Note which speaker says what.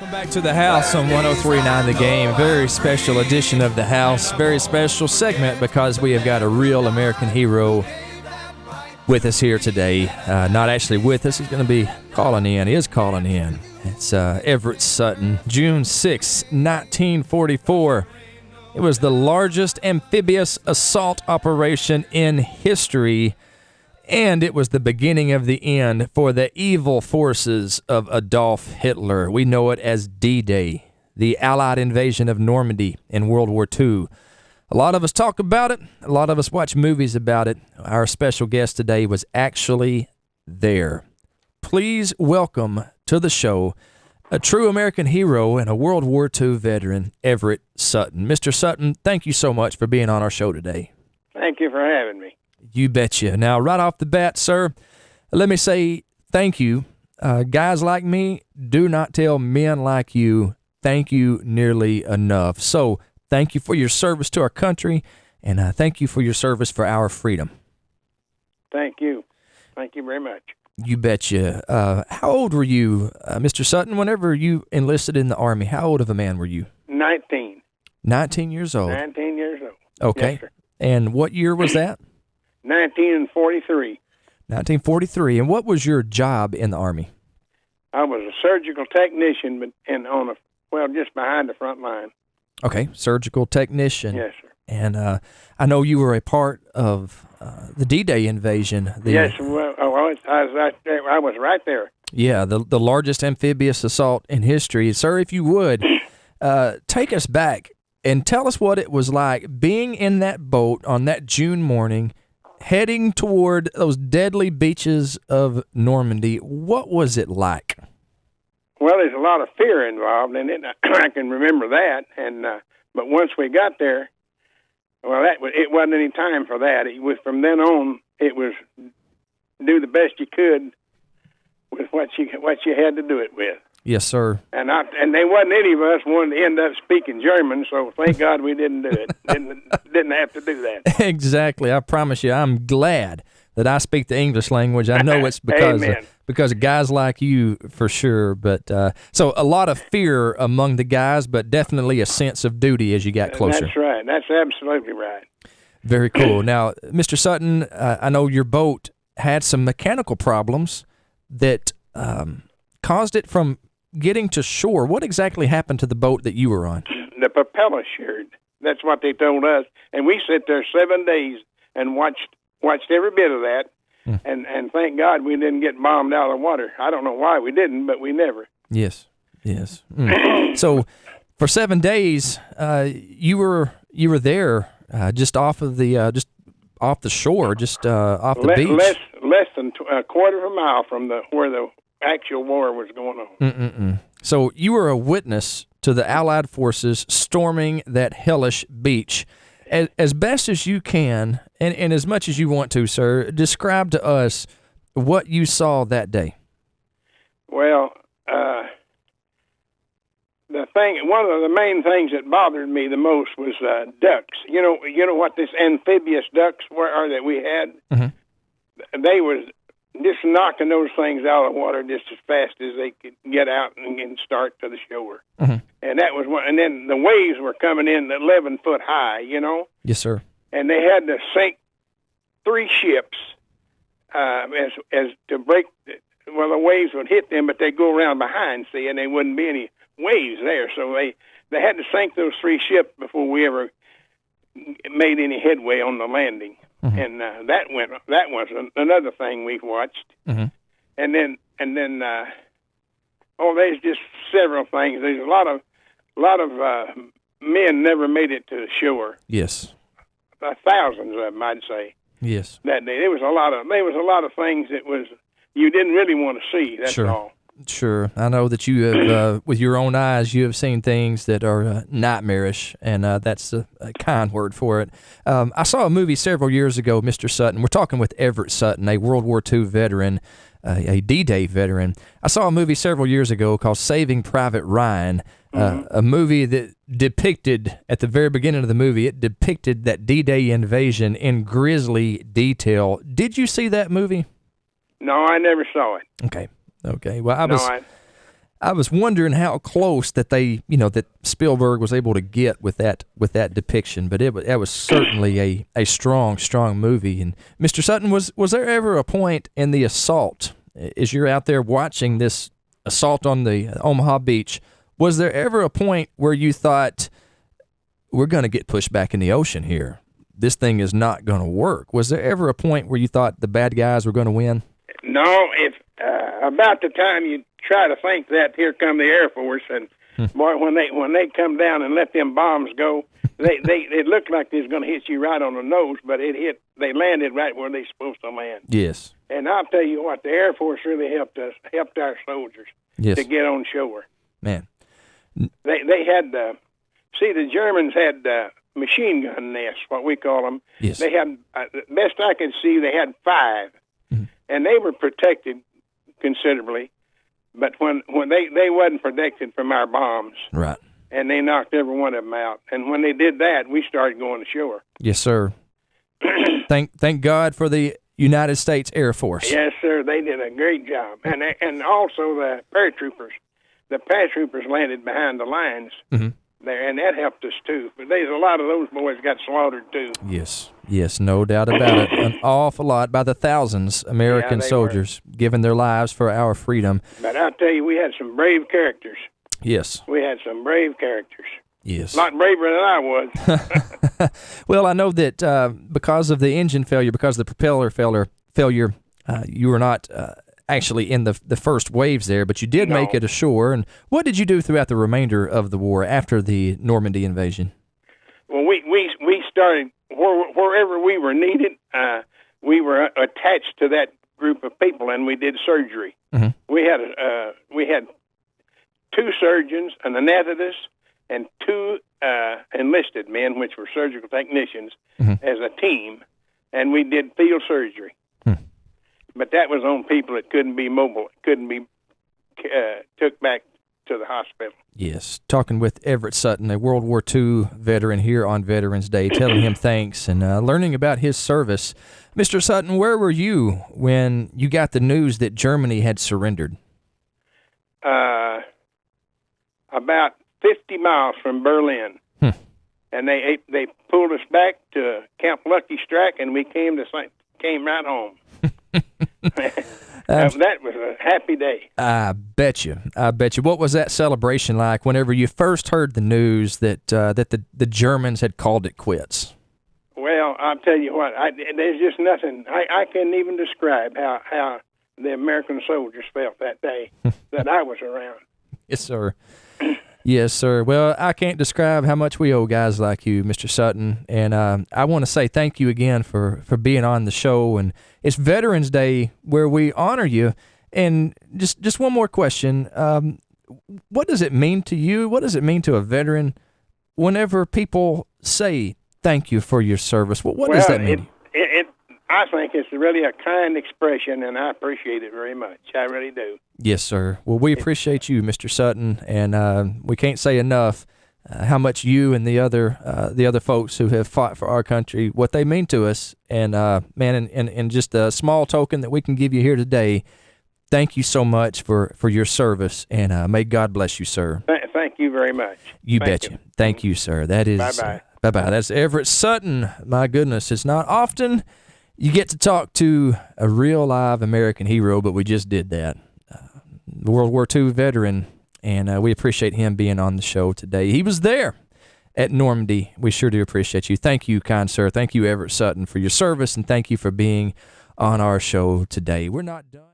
Speaker 1: Welcome back to the House on 103.9 The Game. Very special edition of the House. Very special segment because we have got a real American hero with us here today. Not actually with us. He's going to be calling in. He is calling in. It's Everett Sutton. June 6, 1944. It was the largest amphibious assault operation in history, and it was the beginning of the end for the evil forces of Adolf Hitler. We know it as D-Day, the Allied invasion of Normandy in World War II. A lot of us talk about it. A lot of us watch movies about it. Our special guest today was actually there. Please welcome to the show a true American hero and a World War II veteran, Everett Sutton. Mr. Sutton, thank you so much for being on our show today.
Speaker 2: Thank you for having me.
Speaker 1: You betcha. Now, right off the bat, sir, let me say thank you. Guys like me do not tell men like you thank you nearly enough. So thank you for your service to our country, and thank you for your service for our freedom.
Speaker 2: Thank you. Thank you very much.
Speaker 1: You betcha. How old were you, Mr. Sutton, whenever you enlisted in the Army? How old of a man were you?
Speaker 2: 19.
Speaker 1: 19 years old.
Speaker 2: 19 years old.
Speaker 1: Okay.
Speaker 2: Yes, sir.
Speaker 1: And what year was that?
Speaker 2: 1943.
Speaker 1: 1943. And what was your job in the Army?
Speaker 2: I was a surgical technician, but just behind the front line.
Speaker 1: Okay, surgical technician.
Speaker 2: Yes, sir.
Speaker 1: And I know you were a part of the D-Day invasion.
Speaker 2: Yes, well, I was right there.
Speaker 1: Yeah, the largest amphibious assault in history. Sir, if you would, take us back and tell us what it was like being in that boat on that June morning, heading toward those deadly beaches of Normandy. What was it like?
Speaker 2: Well, there's a lot of fear involved in it. I can remember that. And but once we got there, it wasn't any time for that. It was from then on. It was do the best you could with what you had to do it with.
Speaker 1: Yes, sir.
Speaker 2: And there wasn't any of us wanted to end up speaking German, so thank God we didn't do it. Didn't have to do that.
Speaker 1: Exactly. I promise you, I'm glad that I speak the English language. I know it's because of guys like you for sure. But so a lot of fear among the guys, but definitely a sense of duty as you got closer.
Speaker 2: That's right. That's absolutely right.
Speaker 1: Very cool. Now, Mr. Sutton, I know your boat had some mechanical problems that caused it from getting to shore. What exactly happened to the boat that you were on?
Speaker 2: The propeller sheared. That's what they told us. And we sat there 7 days and watched every bit of that. And thank God we didn't get bombed out of the water. I don't know why we didn't, but we never.
Speaker 1: Yes. So for 7 days, you were there just off of the off the shore, just off the beach.
Speaker 2: Less than a quarter of a mile from where the actual war was going on.
Speaker 1: So you were a witness to the Allied forces storming that hellish beach. As best as you can, and as much as you want to, sir, describe to us what you saw that day.
Speaker 2: Well, one of the main things that bothered me the most was ducks. You know what this amphibious ducks are that we had? Mm-hmm. They was just knocking those things out of the water just as fast as they could get out and start to the shore. Mm-hmm. And that was one. And then the waves were coming in 11 foot high,
Speaker 1: Yes, sir.
Speaker 2: And they had to sink 3 ships as to break. Well, the waves would hit them, but they'd go around behind, see, and there wouldn't be any waves there. So they had to sink those 3 ships before we ever made any headway on the landing. Mm-hmm. And that was another thing we watched. Mm-hmm. And then there's just several things. There's a lot of men never made it to the shore.
Speaker 1: Yes,
Speaker 2: thousands of them, I'd say.
Speaker 1: Yes,
Speaker 2: that day there was a lot of things that you didn't really want to see. That's
Speaker 1: sure.
Speaker 2: all.
Speaker 1: Sure. I know that you have, with your own eyes, you have seen things that are nightmarish, and that's a kind word for it. I saw a movie several years ago, Mr. Sutton. We're talking with Everett Sutton, a World War II veteran, a D-Day veteran. I saw a movie several years ago called Saving Private Ryan, a movie that depicted, at the very beginning of the movie, it depicted that D-Day invasion in grisly detail. Did you see that movie?
Speaker 2: No, I never saw it.
Speaker 1: Okay. Well, I was wondering how close that that Spielberg was able to get with that depiction, but that was certainly a strong movie. And Mr. Sutton, was there ever a point in the assault, as you're out there watching this assault on the Omaha beach, was there ever a point where you thought, we're going to get pushed back in the ocean here? This thing is not going to work. Was there ever a point where you thought the bad guys were going to win?
Speaker 2: No, if about the time you try to think that, here come the Air Force, and boy, when they come down and let them bombs go, they it looked like they was going to hit you right on the nose, but they landed right where they're supposed to land.
Speaker 1: Yes.
Speaker 2: And I'll tell you what, the Air Force really helped our soldiers to get on shore.
Speaker 1: Man,
Speaker 2: they had the Germans had machine gun nests, what we call them.
Speaker 1: Yes.
Speaker 2: They had, best I could see, they had 5, and they were protected considerably. But when they wasn't protected from our bombs,
Speaker 1: right,
Speaker 2: and they knocked every one of them out. And when they did that, we started going ashore.
Speaker 1: Yes, sir. Thank God for the United States Air Force.
Speaker 2: Yes, sir. They did a great job, and also the paratroopers. The paratroopers landed behind the lines there, and that helped us too. But there's a lot of those boys got slaughtered too.
Speaker 1: Yes, no doubt about it. An awful lot, by the thousands, American soldiers giving their lives for our freedom.
Speaker 2: But I'll tell you, we had some brave characters.
Speaker 1: Yes.
Speaker 2: We had some brave characters.
Speaker 1: Yes.
Speaker 2: A lot braver than I was.
Speaker 1: Well, I know that because of the engine failure, because of the propeller failure, you were not actually in the first waves there, but you did make it ashore. And what did you do throughout the remainder of the war after the Normandy invasion? Well,
Speaker 2: we started wherever we were needed. We were attached to that group of people, and we did surgery. We had 2 surgeons, an anesthetist, and 2 enlisted men, which were surgical technicians, as a team, and we did field surgery. But that was on people that couldn't be mobile, couldn't be took back to the hospital.
Speaker 1: Yes, talking with Everett Sutton, a World War II veteran, here on Veterans Day, telling him thanks and learning about his service. Mr. Sutton, where were you when you got the news that Germany had surrendered?
Speaker 2: About 50 miles from Berlin. And they pulled us back to Camp Lucky Strike, and we came right home. That was a happy day.
Speaker 1: I bet you. What was that celebration like whenever you first heard the news that the Germans had called it quits?
Speaker 2: Well, I'll tell you what, there's just nothing. I can't even describe how the American soldiers felt that day that I was around.
Speaker 1: Yes, sir. Yes, sir. Well, I can't describe how much we owe guys like you, Mr. Sutton, and I want to say thank you again for being on the show. And it's Veterans Day where we honor you. And just one more question. What does it mean to you? What does it mean to a veteran whenever people say thank you for your service? What does that mean?
Speaker 2: I think it's really a kind expression, and I appreciate it very much. I really do.
Speaker 1: Yes, sir. Well, we appreciate you, Mr. Sutton, and we can't say enough how much you and the other folks who have fought for our country, what they mean to us. And man, and just a small token that we can give you here today, thank you so much for your service, and may God bless you, sir.
Speaker 2: Thank you very much.
Speaker 1: You betcha. Thank you, sir. That is
Speaker 2: bye-bye.
Speaker 1: Bye-bye. That's Everett Sutton. My goodness, it's not often you get to talk to a real live American hero, but we just did that. World War II veteran, and we appreciate him being on the show today. He was there at Normandy. We sure do appreciate you. Thank you, kind sir. Thank you, Everett Sutton, for your service, and thank you for being on our show today. We're not done.